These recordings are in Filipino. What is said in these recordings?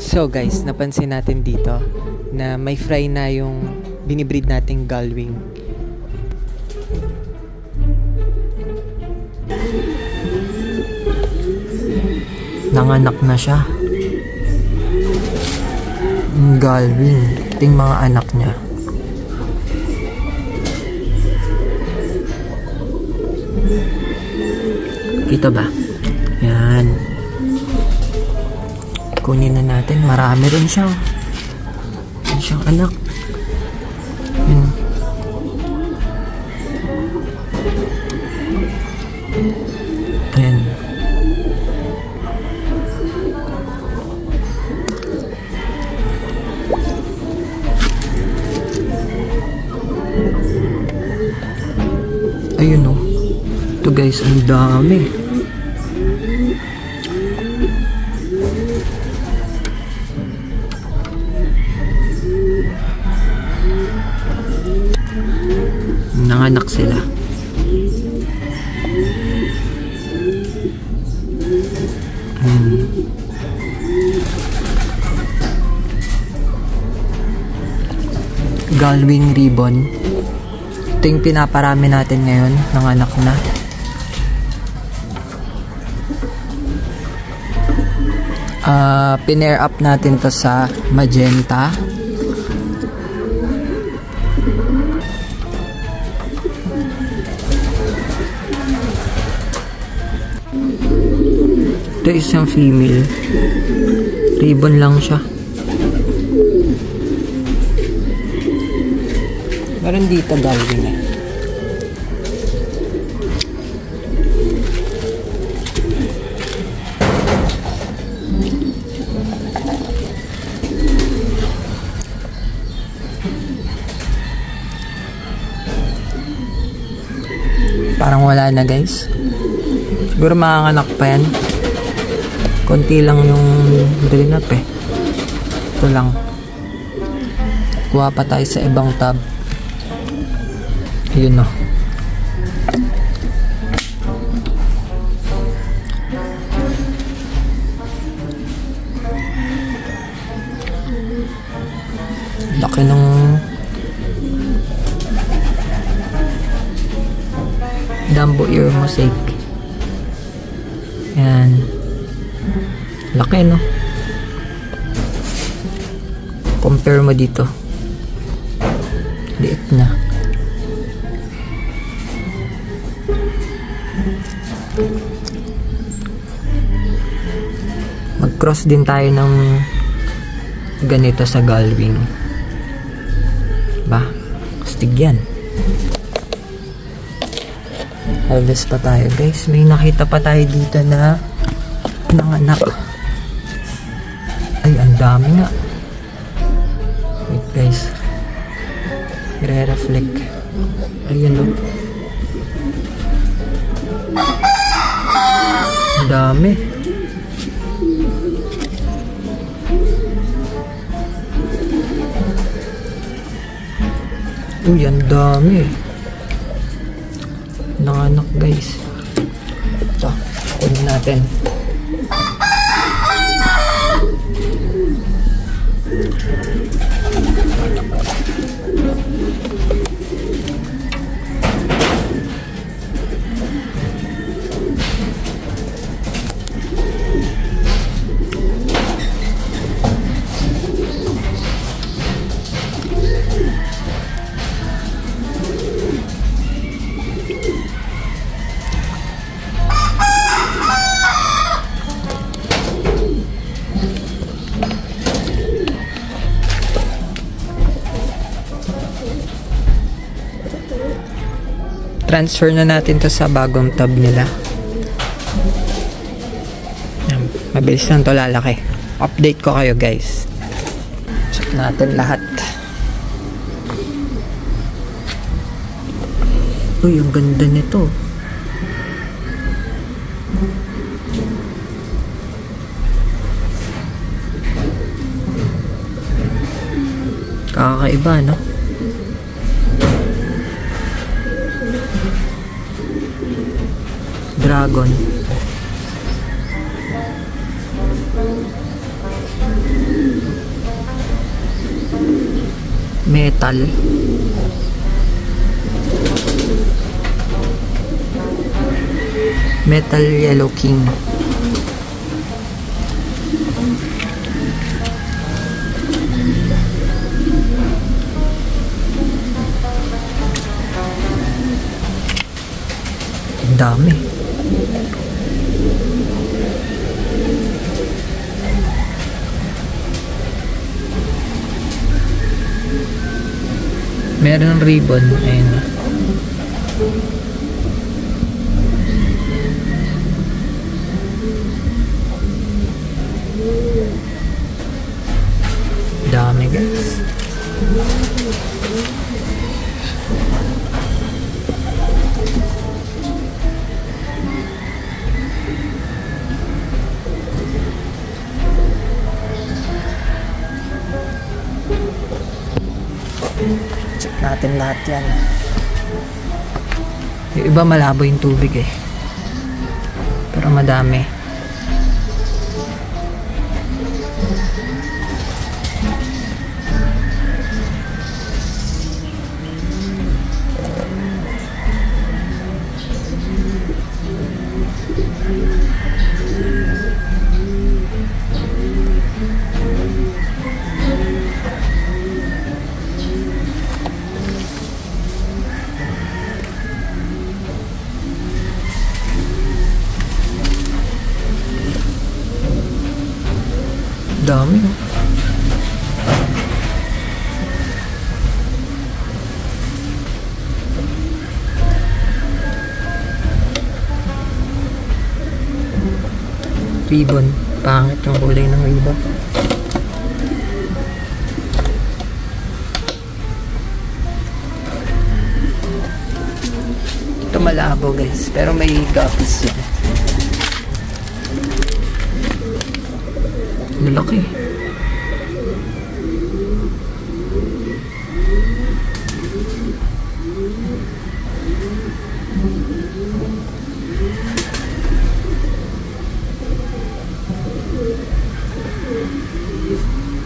So guys, napansin natin dito na may fry na yung binibreed nating gullwing. Nanganak na siya. Gullwing. Ito yung mga anak niya. Kita ba? Yan. Kunin na natin. Marami rin siya. Yan siyang anak. Yan. Ayan. Ayun o. Ito guys, ang dami. Nanganak sila. Gullwing ribbon. Ito yung pinaparami natin ngayon. Nanganak na. Pinair up natin to sa magenta. Ito isang female. Ribbon lang siya. Meron dito gullwing eh. Parang wala na guys. Siguro makanganak pa yan. Konti lang yung drinap eh. Ito lang. Kuha pa tayo sa ibang tab. Ayun o. Laki ng Dumbo ear mosaic. Yan. Laki no. Compare mo dito. Liit na. Mag-cross din tayo ng ganito sa gullwing. Ba? Astig yan. Harvest pa tayo guys. May nakita pa tayo dito na nanganak. Ay, ang dami nga. Wait guys. I-reflect. Ayan o. Ang dami. Uy, ang dami. Nanganak guys. Ito, kunin natin. Transfer na natin to sa bagong tab nila. Mabilis lang to lalaki. Update ko kayo guys. Check natin lahat. Uy, ang ganda nito. Kakaiba, no? Dragon. Metal. Metal Yellow King. Ang dami. Meron ribbon. Ayun na. Dami guys. Check natin lahat yan. Yung iba malabo yung tubig eh. Pero madami. Dami oh. Ribbon. Pangit yung kulay ng ribbon. Ito malabo guys. Pero may gapis yan. Lalaki.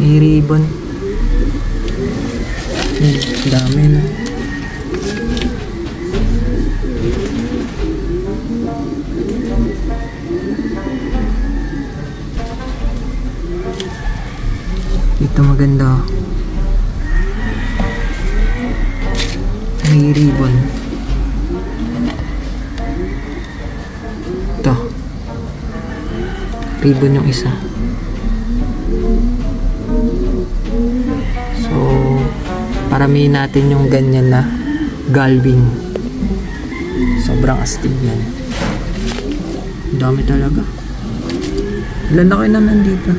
May ribbon. Dami na. Ito maganda. May ribbon. Ito. Ribbon yung isa. So, paramihin natin yung ganyan na galving. Sobrang astig yan. Dami talaga. Lalaki na nandito.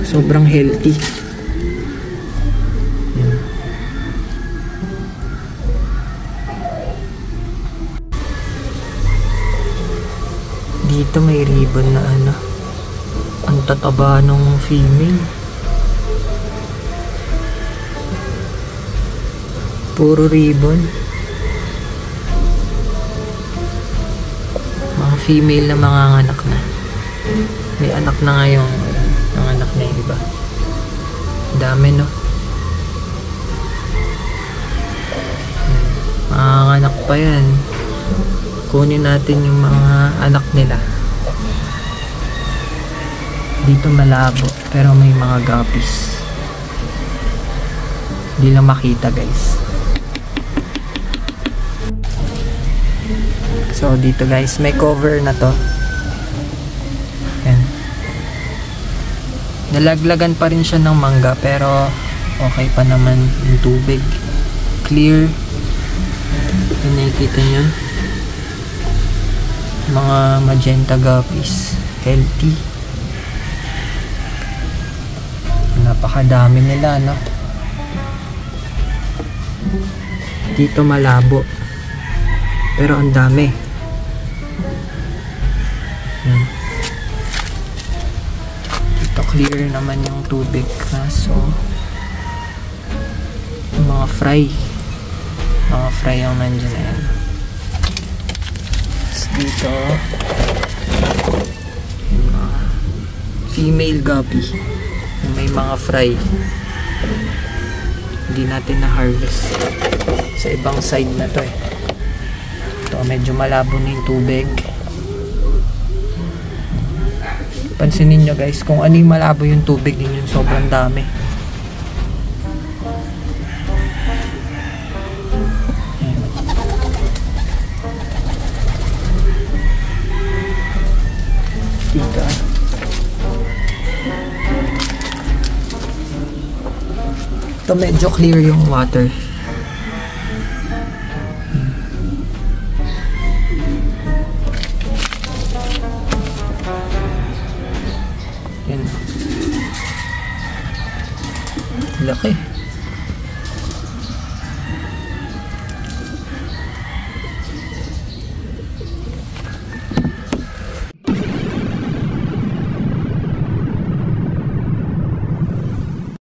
Sobrang healthy. Yan. Dito may ribbon na ano. Ang tataba ng female. Puro ribbon. Mga female na manganganak na. May anak na ngayon. Anak na yung iba. Dami no. Manganganak pa yan. Kunin natin yung mga anak nila. Dito malabo. Pero may mga gapis. Hindi lang makita guys. So dito guys, may cover na to. Yan. Nalaglagan pa rin siya ng mangga pero okay pa naman yung tubig. Clear. Yung nakikita nyo. Mga magenta guppies. Healthy. Napakadami nila, no? Dito malabo. Pero ang dami. Clear naman yung tubig, kaso mga fry ang nandiyan na yan. Dito yung mga female guppy. may mga fry. Hindi natin na-harvest. Sa ibang side na to eh. Ito, medyo malabo na yung tubig. Pansinin nyo guys, kung ano yung malabo yung tubig, yun yung sobrang dami. Tika. Ito medyo clear yung water. Yan. Laki.